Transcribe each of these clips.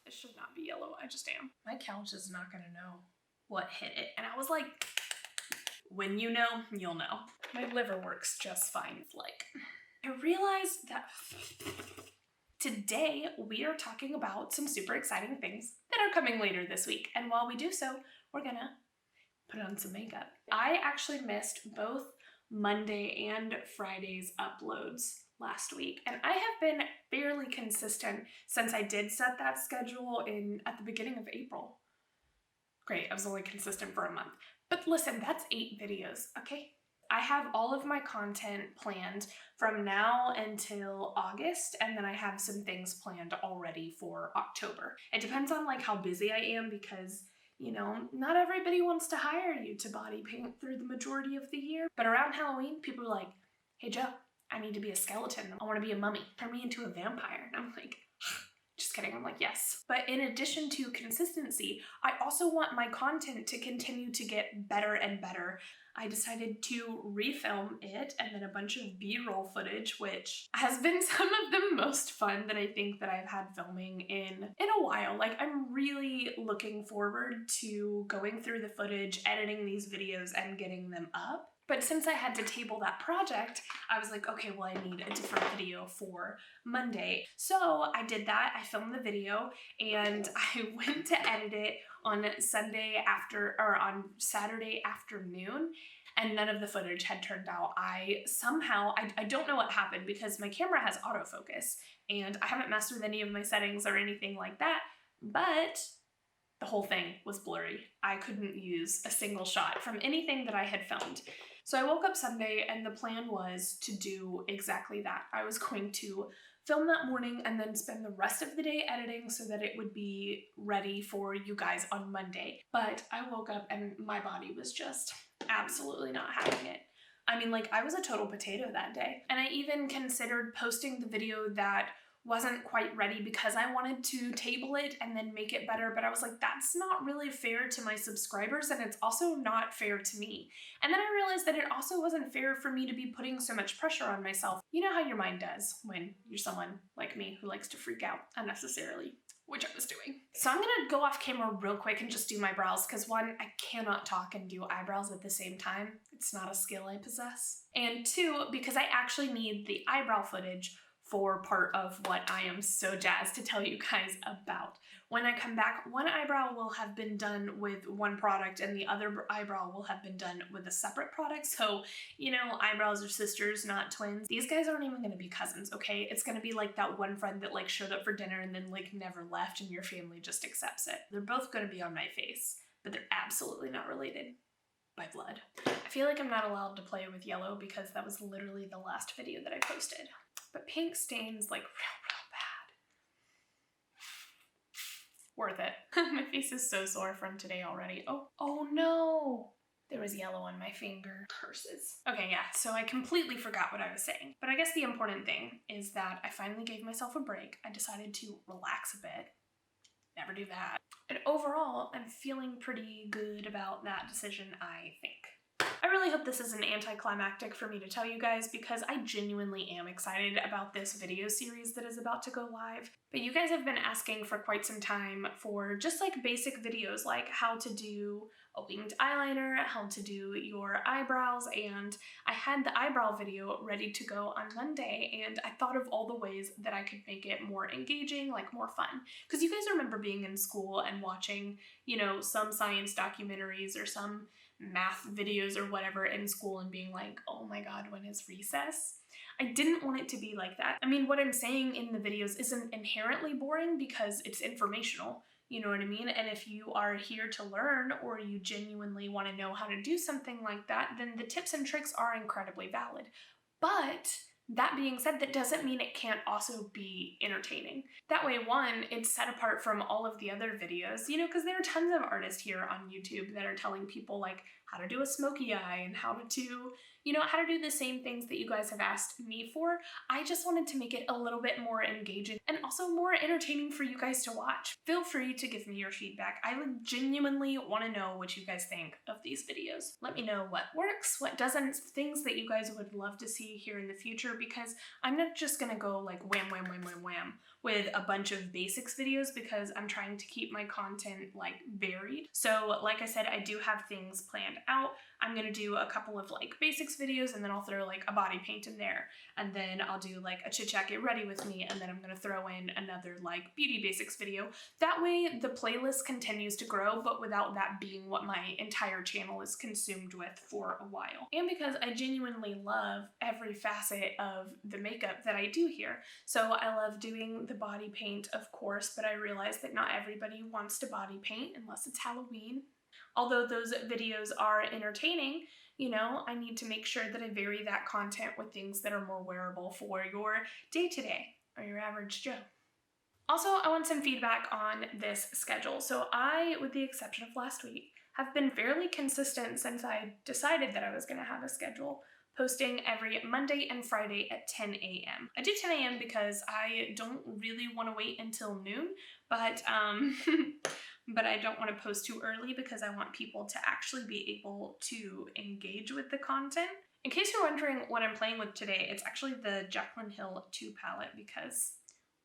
It should not be yellow, I just am. My couch is not gonna know what hit it. And I was like, when you know, you'll know. My liver works just fine. Like, I realized that today we are talking about some super exciting things that are coming later this week. And while we do so, we're gonna put on some makeup. I actually missed both Monday and Friday's uploads last week, and I have been fairly consistent since I did set that schedule at the beginning of April. Great, I was only consistent for a month. But listen, that's 8 videos, okay? I have all of my content planned from now until August, and then I have some things planned already for October. It depends on like how busy I am because, you know, not everybody wants to hire you to body paint through the majority of the year. But around Halloween, people are like, hey Joe, I need to be a skeleton. I want to be a mummy. Turn me into a vampire. And I'm like, just kidding. I'm like, yes. But in addition to consistency, I also want my content to continue to get better and better. I decided to refilm it and then a bunch of B-roll footage, which has been some of the most fun that I think that I've had filming in a while. Like, I'm really looking forward to going through the footage, editing these videos, and getting them up. But since I had to table that project, I was like, okay, well, I need a different video for Monday. So I did that. I filmed the video and I went to edit it on Saturday afternoon, and none of the footage had turned out. I don't know what happened because my camera has autofocus and I haven't messed with any of my settings or anything like that, but the whole thing was blurry. I couldn't use a single shot from anything that I had filmed. So I woke up Sunday and the plan was to do exactly that. I was going to film that morning and then spend the rest of the day editing so that it would be ready for you guys on Monday. But I woke up and my body was just absolutely not having it. I mean, like, I was a total potato that day. And I even considered posting the video that wasn't quite ready because I wanted to table it and then make it better, but I was like, that's not really fair to my subscribers and it's also not fair to me. And then I realized that it also wasn't fair for me to be putting so much pressure on myself. You know how your mind does when you're someone like me who likes to freak out unnecessarily, which I was doing. So I'm gonna go off camera real quick and just do my brows because 1, I cannot talk and do eyebrows at the same time. It's not a skill I possess. And 2, because I actually need the eyebrow footage for part of what I am so jazzed to tell you guys about. When I come back, one eyebrow will have been done with one product and the other eyebrow will have been done with a separate product. So, you know, eyebrows are sisters, not twins. These guys aren't even gonna be cousins, okay? It's gonna be like that one friend that like showed up for dinner and then like never left and your family just accepts it. They're both gonna be on my face, but they're absolutely not related by blood. I feel like I'm not allowed to play with yellow because that was literally the last video that I posted. But pink stains like real bad. Worth it. My face is so sore from today already. Oh no! There was yellow on my finger. Curses. Okay, yeah, so I completely forgot what I was saying. But I guess the important thing is that I finally gave myself a break. I decided to relax a bit. Never do that. And overall, I'm feeling pretty good about that decision, I think. I really hope this isn't anticlimactic for me to tell you guys because I genuinely am excited about this video series that is about to go live. But you guys have been asking for quite some time for just like basic videos like how to do a winged eyeliner, how to do your eyebrows, and I had the eyebrow video ready to go on Monday and I thought of all the ways that I could make it more engaging, like more fun. Because you guys remember being in school and watching, you know, some science documentaries or some math videos or whatever in school and being like, oh my god, when is recess? I didn't want it to be like that. I mean, what I'm saying in the videos isn't inherently boring because it's informational, you know what I mean? And if you are here to learn or you genuinely want to know how to do something like that, then the tips and tricks are incredibly valid. But that being said, that doesn't mean it can't also be entertaining. That way, 1, it's set apart from all of the other videos, you know, because there are tons of artists here on YouTube that are telling people like how to do a smoky eye and how to do, you know, how to do the same things that you guys have asked me for. I just wanted to make it a little bit more engaging and also more entertaining for you guys to watch. Feel free to give me your feedback. I would genuinely want to know what you guys think of these videos. Let me know what works, what doesn't, things that you guys would love to see here in the future, because I'm not just gonna go like wham, wham, wham, wham, wham with a bunch of basics videos, because I'm trying to keep my content like varied. So like I said, I do have things planned out. I'm gonna do a couple of like basics videos, and then I'll throw like a body paint in there, and then I'll do like a chit chat get ready with me, and then I'm gonna throw in another like beauty basics video. That way the playlist continues to grow, but without that being what my entire channel is consumed with for a while. And because I genuinely love every facet of the makeup that I do here. So I love doing the body paint, of course, but I realize that not everybody wants to body paint unless it's Halloween. Although those videos are entertaining, you know, I need to make sure that I vary that content with things that are more wearable for your day-to-day or your average Joe. Also, I want some feedback on this schedule. So I, with the exception of last week, have been fairly consistent since I decided that I was going to have a schedule, posting every Monday and Friday at 10 a.m. I do 10 a.m. because I don't really want to wait until noon, but but I don't want to post too early because I want people to actually be able to engage with the content. In case you're wondering what I'm playing with today, it's actually the Jaclyn Hill 2 palette, because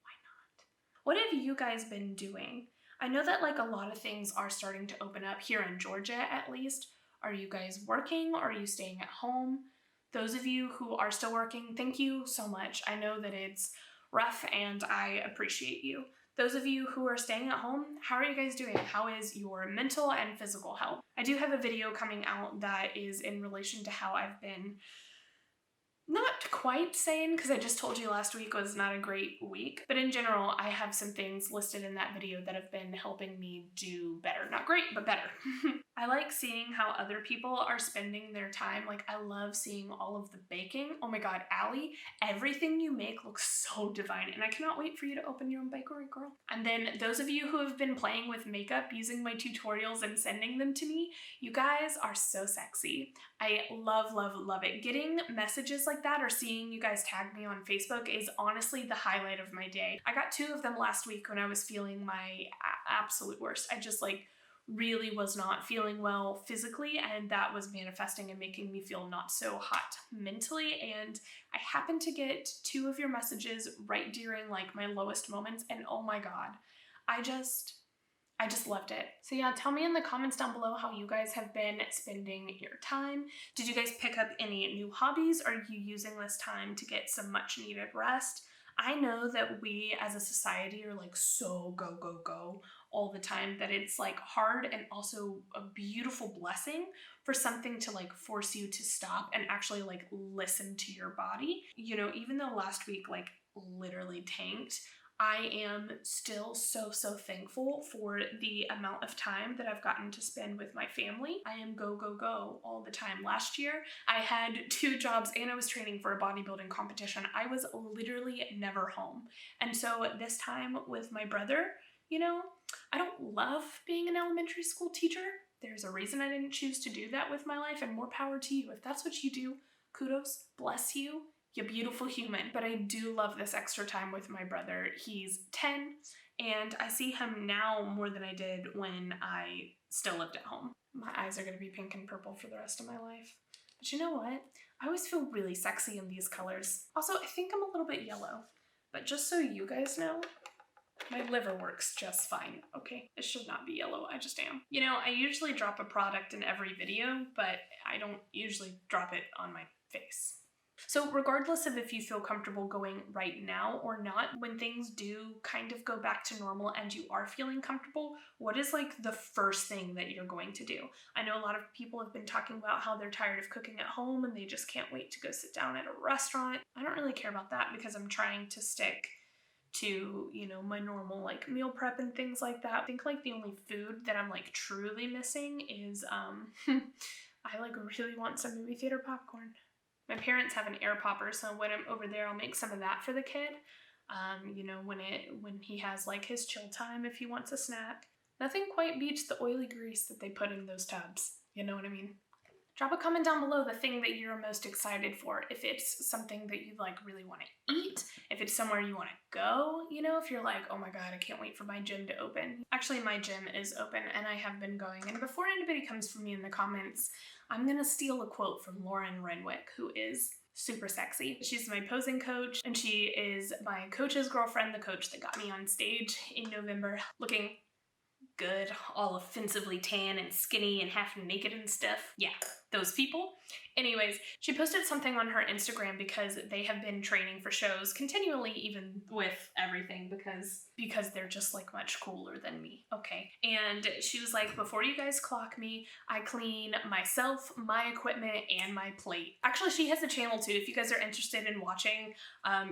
why not? What have you guys been doing? I know that like a lot of things are starting to open up here in Georgia, at least. Are you guys working? Are you staying at home? Those of you who are still working, thank you so much. I know that it's rough and I appreciate you. Those of you who are staying at home, how are you guys doing? How is your mental and physical health? I do have a video coming out that is in relation to how I've been not quite sane, because I just told you last week was not a great week, but in general, I have some things listed in that video that have been helping me do better. Not great, but better. I like seeing how other people are spending their time. Like, I love seeing all of the baking. Oh my god, Allie, everything you make looks so divine, and I cannot wait for you to open your own bakery, girl. And then those of you who have been playing with makeup using my tutorials and sending them to me, you guys are so sexy. I love, love, love it. Getting messages like that or seeing you guys tag me on Facebook is honestly the highlight of my day. I got 2 of them last week when I was feeling my absolute worst. I just like really was not feeling well physically, and that was manifesting and making me feel not so hot mentally. And I happened to get 2 of your messages right during like my lowest moments, and oh my god, I just loved it. So yeah, tell me in the comments down below how you guys have been spending your time. Did you guys pick up any new hobbies? Are you using this time to get some much needed rest? I know that we as a society are like so go, go, go all the time that it's like hard and also a beautiful blessing for something to like force you to stop and actually like listen to your body. You know, even though last week like literally tanked, I am still so thankful for the amount of time that I've gotten to spend with my family. I am go, go, go all the time. Last year, I had 2 jobs and I was training for a bodybuilding competition. I was literally never home. And so this time with my brother, you know, I don't love being an elementary school teacher. There's a reason I didn't choose to do that with my life, and more power to you. If that's what you do, kudos, bless you. You beautiful human. But I do love this extra time with my brother. He's 10 and I see him now more than I did when I still lived at home. My eyes are gonna be pink and purple for the rest of my life. But you know what? I always feel really sexy in these colors. Also, I think I'm a little bit yellow, but just so you guys know, my liver works just fine, okay? It should not be yellow, I just am. You know, I usually drop a product in every video, but I don't usually drop it on my face. So regardless of if you feel comfortable going right now or not, when things do kind of go back to normal and you are feeling comfortable, what is like the first thing that you're going to do? I know a lot of people have been talking about how they're tired of cooking at home and they just can't wait to go sit down at a restaurant. I don't really care about that because I'm trying to stick to, you know, my normal like meal prep and things like that. I think like the only food that I'm like truly missing is I like really want some movie theater popcorn. My parents have an air popper, so when I'm over there, I'll make some of that for the kid. You know, when he has like his chill time, if he wants a snack. Nothing quite beats the oily grease that they put in those tubs. You know what I mean? Drop a comment down below the thing that you're most excited for. If it's something that you like really want to eat, if it's somewhere you want to go, you know, if you're like, oh my god, I can't wait for my gym to open. Actually, my gym is open and I have been going. And before anybody comes for me in the comments, I'm gonna steal a quote from Lauren Renwick, who is super sexy. She's my posing coach and she is my coach's girlfriend, the coach that got me on stage in November looking good, all offensively tan and skinny and half naked and stuff. Yeah, those people. Anyways, she posted something on her Instagram because they have been training for shows continually, even with everything, because they're just like much cooler than me, okay? And she was like, before you guys clock me, I clean myself, my equipment, and my plate. Actually, she has a channel too if you guys are interested in watching,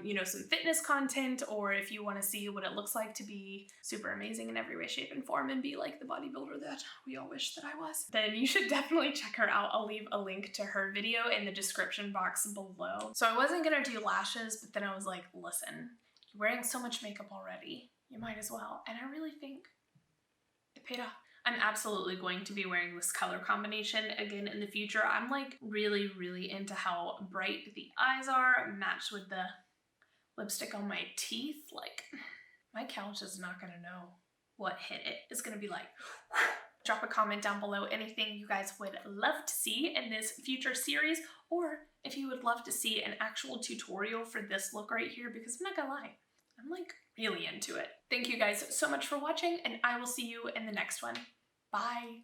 you know, some fitness content, or if you want to see what it looks like to be super amazing in every way, shape, and form and be like the bodybuilder that we all wish that I was, then you should definitely check her out. I'll leave a link to her video in the description box below. So I wasn't gonna do lashes, but then I was like, listen, you're wearing so much makeup already, you might as well. And I really think it paid off. I'm absolutely going to be wearing this color combination again in the future. I'm like really, really into how bright the eyes are matched with the lipstick on my teeth. Like, my couch is not gonna know what hit it. It's gonna be like, drop a comment down below anything you guys would love to see in this future series, or if you would love to see an actual tutorial for this look right here, because I'm not gonna lie, I'm like really into it. Thank you guys so much for watching, and I will see you in the next one. Bye.